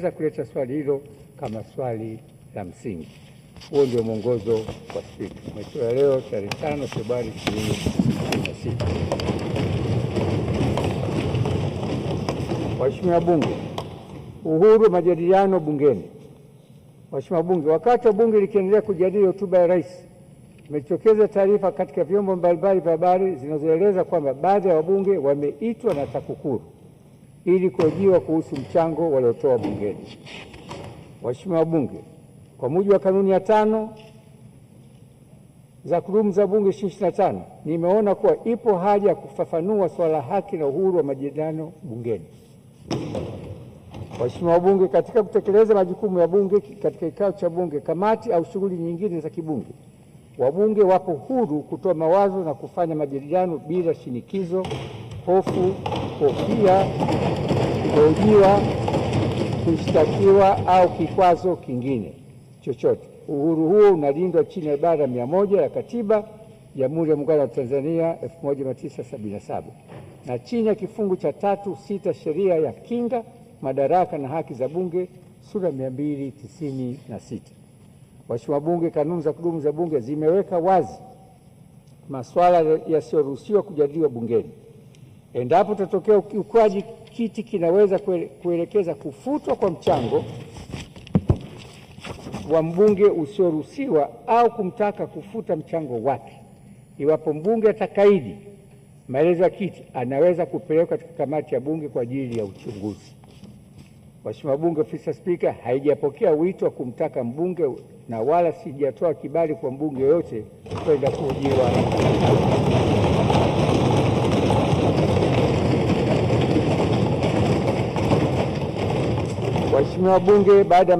kuleta swali hilo kama swali la msingi. Huo ndio mwongozo kwa Spika. Umetolewa leo tarehe 5 Februari 2026. Waheshimiwa Bunge, uhuru wa majadiliano bungeni. Waheshimiwa Bunge, wakati wa Bunge likiendelea kujadili hotuba ya Rais, imejitokeza taarifa katika vyombo mbalimbali vya habari zinazoeleza kwamba baadhi ya wabunge wameitwa na TAKUKURU ili kuhojiwa kuhusu mchango waliotoa bungeni. Waheshimiwa Bunge, kwa mujibu wa kanuni ya 5 za kudumu za Bunge 2025, nimeona kuwa ipo haja ya kufafanua swala la haki na uhuru wa majadiliano bungeni. Waheshimiwa wabunge, katika kutekeleza majukumu ya Bunge katika kikao cha Bunge, kamati au shughuli nyingine za kibunge, wabunge wapo huru kutoa mawazo na kufanya majadiliano bila shinikizo, hofu, kofia, kuhojiwa, kushtakiwa au kikwazo kingine chochote. Uhuru huo unalindwa chini ya ibara 100 ya Katiba ya Jamhuri ya Muungano wa Tanzania 1977 na chini ya kifungu cha 3(6) Sheria ya Kinga, Madaraka na Haki za Bunge sura 296. Waheshimiwa Bunge, kanuni za kudumu za Bunge zimeweka wazi masuala yasiyoruhusiwa kujadiliwa bungeni. Endapo tatokea ukiukwaji, kiti kinaweza kuelekeza kufutwa kwa mchango wa mbunge usioruhusiwa au kumtaka kufuta mchango wake. Iwapo mbunge atakaidi maelezo ya kiti, anaweza kupelekwa katika kamati ya Bunge kwa ajili ya uchunguzi. Waheshimiwa Bunge, Ofisi ya Spika haijapokea wito wa kumtaka mbunge na wala sijatoa kibali kwa mbunge yoyote kwenda kuhojiwa. Waheshimiwa Bunge, baada ya